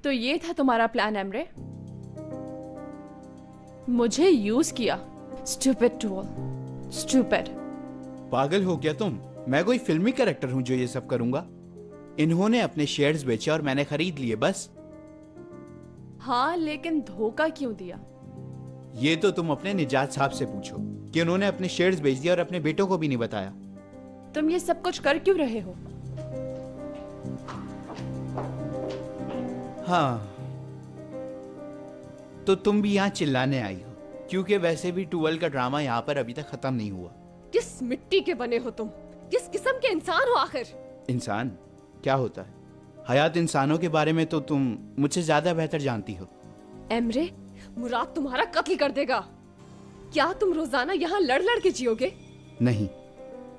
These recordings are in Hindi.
तो ये था तुम्हारा प्लान एमरे? मुझे यूज किया। Stupid tool, stupid. पागल हो क्या तुम? मैं कोई फिल्मी कैरेक्टर हूं जो ये सब करूंगा? इन्होंने अपने शेयर्स बेचे और मैंने खरीद लिए, बस। हाँ, लेकिन धोखा क्यों दिया? ये तो तुम अपने निजात साहब से पूछो कि उन्होंने अपने शेयर्स बेच दिए और अपने बेटों को भी नहीं बताया। तुम ये सब कुछ कर क्यों रहे हो? हाँ, तो तुम भी यहाँ चिल्लाने आई हो, क्योंकि वैसे भी टूवेल का ड्रामा यहाँ पर अभी तक खत्म नहीं हुआ। किस मिट्टी के बने हो तुम? किस किस्म के इंसान हो आखिर? इंसान क्या होता है? हयात, इंसानों के बारे में तो तुम मुझसे ज्यादा बेहतर जानती हो। एमरे, मुराद तुम्हारा कत्ल कर देगा। क्या तुम रोजाना यहाँ लड़ लड़ के जियोगे? नहीं,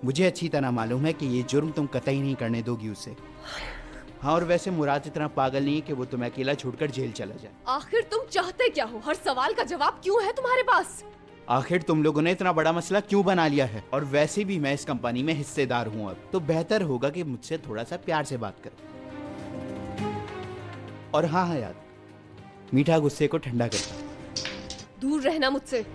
मुझे अच्छी तरह मालूम है कि ये जुर्म तुम कतई नहीं करने दोगी उसे। हाँ, और वैसे मुराद इतना पागल नहीं है कि वो तुम्हें अकेला छोड़कर जेल चला जाए। आखिर तुम चाहते क्या हो? हर सवाल का जवाब क्यों है तुम्हारे पास? आखिर तुम लोगों ने इतना बड़ा मसला क्यों बना लिया है? और वैसे भी मैं इस कंपनी में हिस्सेदार हूँ अब, तो बेहतर होगा कि मुझसे थोड़ा सा प्यार से बात करो। और हाँ हयात, मीठा गुस्से को ठंडा करता है। दूर रहना मुझसे।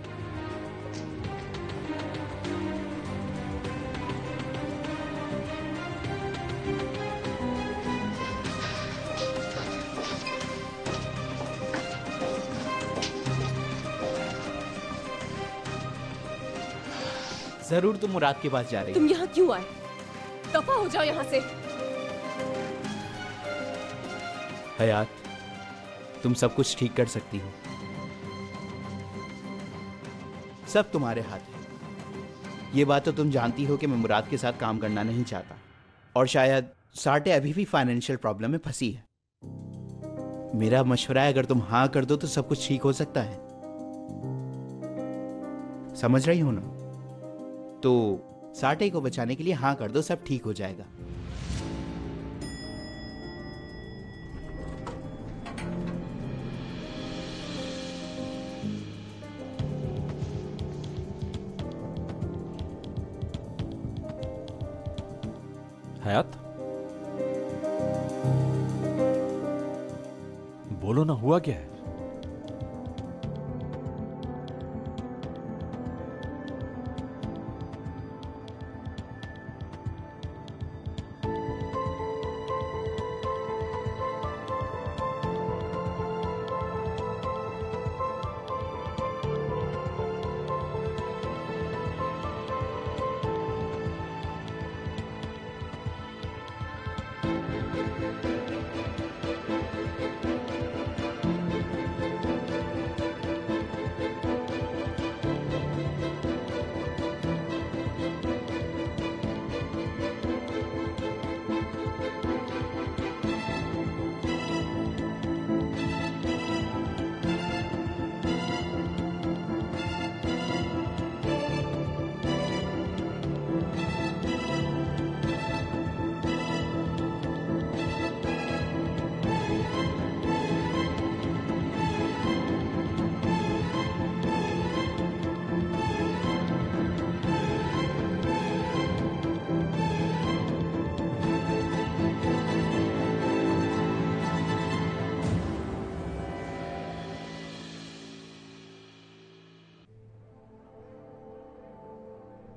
जरूर तुम मुराद के पास जा रही हो। तुम यहाँ क्यों आए? दफा हो जाओ यहाँ से। हयात, तुम सब कुछ ठीक कर सकती हो। सब तुम्हारे हाथ है। ये बात तो तुम जानती हो कि मैं मुराद के साथ काम करना नहीं चाहता, और शायद साटे अभी भी फाइनेंशियल प्रॉब्लम में फंसी है। मेरा मशवरा है, अगर तुम हाँ कर दो तो सब कुछ ठीक हो सकता है। समझ रही हो ना? तो साटे को बचाने के लिए हाँ कर दो, सब ठीक हो जाएगा। हयात, बोलो ना, हुआ क्या है?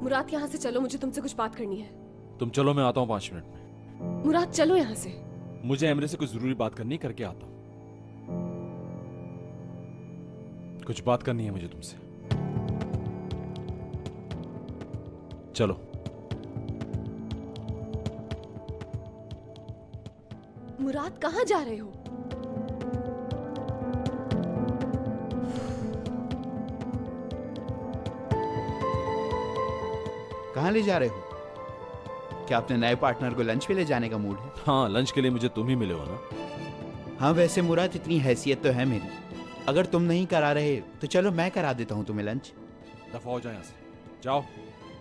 मुराद, यहाँ से चलो, मुझे तुमसे कुछ बात करनी है। तुम चलो, मैं आता हूँ 5 मिनट में। मुराद, चलो यहाँ से। मुझे एमरे से कुछ जरूरी बात करनी, करके आता हूँ। कुछ बात करनी है मुझे तुमसे। चलो। मुराद, कहाँ जा रहे हो? कहाँ ले जा रहे हो? क्या अपने नए पार्टनर को लंच पे ले जाने का मूड है? हाँ, लंच के लिए मुझे तुम ही मिले हो ना। हाँ, वैसे मुराद, इतनी हैसियत तो है मेरी। अगर तुम नहीं करा रहे तो चलो मैं करा देता हूँ तुम्हें लंच। दफा हो जाओ यहाँ से, जाओ,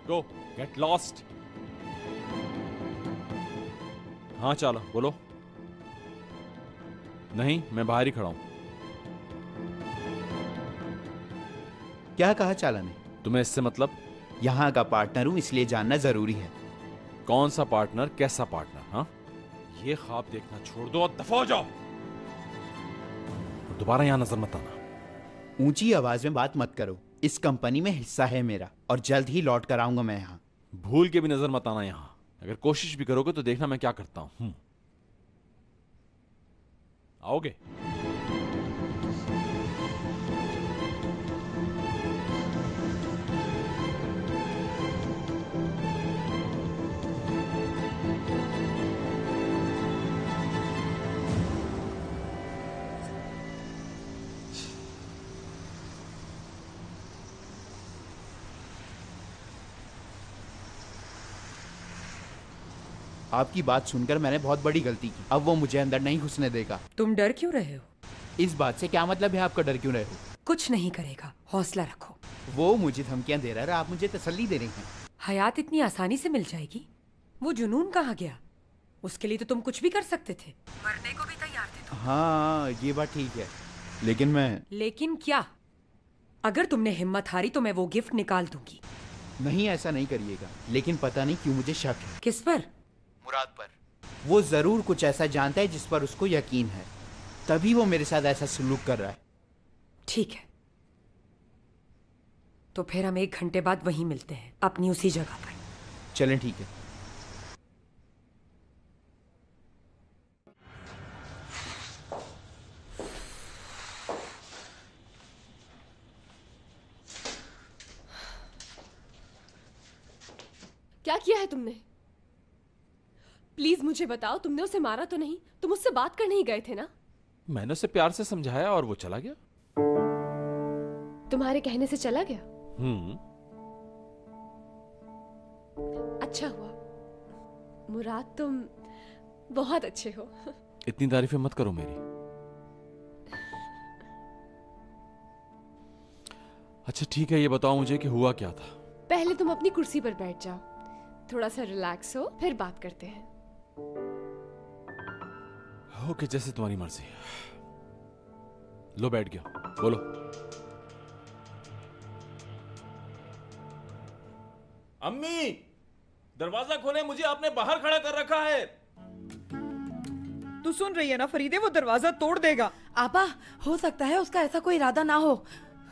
गो, गेट लॉस्ट। हाँ चलो, बोलो। नहीं, मैं बाहर ही खड़ा हूं। क्या कहा चाला ने? तुम्हें इससे मतलब? यहाँ का पार्टनर हूं, इसलिए जानना जरूरी है। कौन सा पार्टनर, कैसा पार्टनर? हाँ, ये ख्वाब देखना छोड़ दो और दफा हो जाओ। दोबारा यहाँ नजर मत आना। ऊंची आवाज में बात मत करो। इस कंपनी में हिस्सा है मेरा और जल्द ही लौट कर आऊंगा मैं यहाँ। भूल के भी नजर मत आना यहाँ। अगर कोशिश भी करोगे तो देखना मैं क्या करता हूं। आओगे? आपकी बात सुनकर मैंने बहुत बड़ी गलती की। अब वो मुझे अंदर नहीं घुसने देगा। तुम डर क्यों रहे हो? इस बात से क्या मतलब है आपका? डर क्यों रहे हो? कुछ नहीं करेगा, हौसला रखो। वो मुझे धमकियां दे रहा है, आप मुझे तसल्ली दे रही हैं। हयात इतनी आसानी से मिल जाएगी? वो जुनून कहाँ गया? उसके लिए तो तुम कुछ भी कर सकते थे, मरने को भी तैयार थे तुम। हाँ ये बात ठीक है, लेकिन लेकिन क्या? अगर तुमने हिम्मत हारी तो मैं वो गिफ्ट निकाल दूंगी। नहीं, ऐसा नहीं करिएगा। लेकिन पता नहीं क्यों मुझे शक है। किस पर? मुराद पर। वो जरूर कुछ ऐसा जानता है जिस पर उसको यकीन है, तभी वो मेरे साथ ऐसा सलूक कर रहा है। ठीक है, तो फिर हम 1 घंटे बाद वहीं मिलते हैं, अपनी उसी जगह पर। चलें, ठीक है। क्या किया है तुमने? प्लीज मुझे बताओ, तुमने उसे मारा तो नहीं? तुम उससे बात करने ही गए थे ना? मैंने उसे प्यार से समझाया और वो चला गया। तुम्हारे कहने से चला गया? अच्छा हुआ। मुराद, तुम बहुत अच्छे हो। इतनी तारीफें मत करो मेरी। अच्छा ठीक है, ये बताओ मुझे कि हुआ क्या था? पहले तुम अपनी कुर्सी पर बैठ जाओ, थोड़ा सा रिलैक्स हो, फिर बात करते हैं। ओके, जैसे तुम्हारी मर्जी। लो, बैठ गया, बोलो। अम्मी, दरवाजा खोले, मुझे आपने बाहर खड़ा कर रखा है। तू सुन रही है ना फरीदे? वो दरवाजा तोड़ देगा। आपा, हो सकता है उसका ऐसा कोई इरादा ना हो।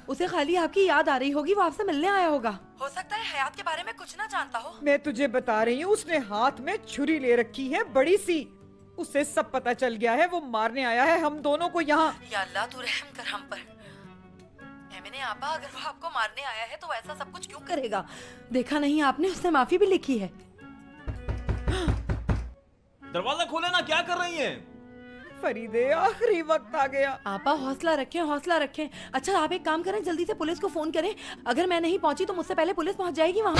उसे खाली आपकी याद आ रही होगी, वो आपसे मिलने आया होगा। हो सकता है हयात के बारे में कुछ ना जानता हो। मैं तुझे बता रही हूँ, उसने हाथ में छुरी ले रखी है, बड़ी सी। उसे सब पता चल गया है, वो मारने आया है हम दोनों को यहाँ। या अल्लाह, तू रहम कर हम पर। मैंने आपा, अगर वो आपको मारने आया है तो ऐसा सब कुछ क्यों करेगा? देखा नहीं आपने, उसने माफी भी लिखी है। दरवाजा खोले ना, क्या कर रही हैं? फरीदे, आखिरी वक्त आ गया। आपा हौसला रखें, हौसला रखें। अच्छा आप एक काम करें, जल्दी से पुलिस को फोन करें। अगर मैं नहीं पहुंची तो मुझसे पहले पुलिस पहुंच जाएगी वहाँ।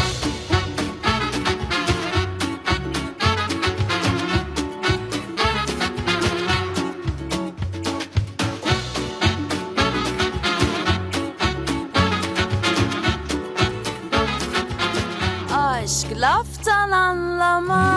Aşk laftan anlamaz.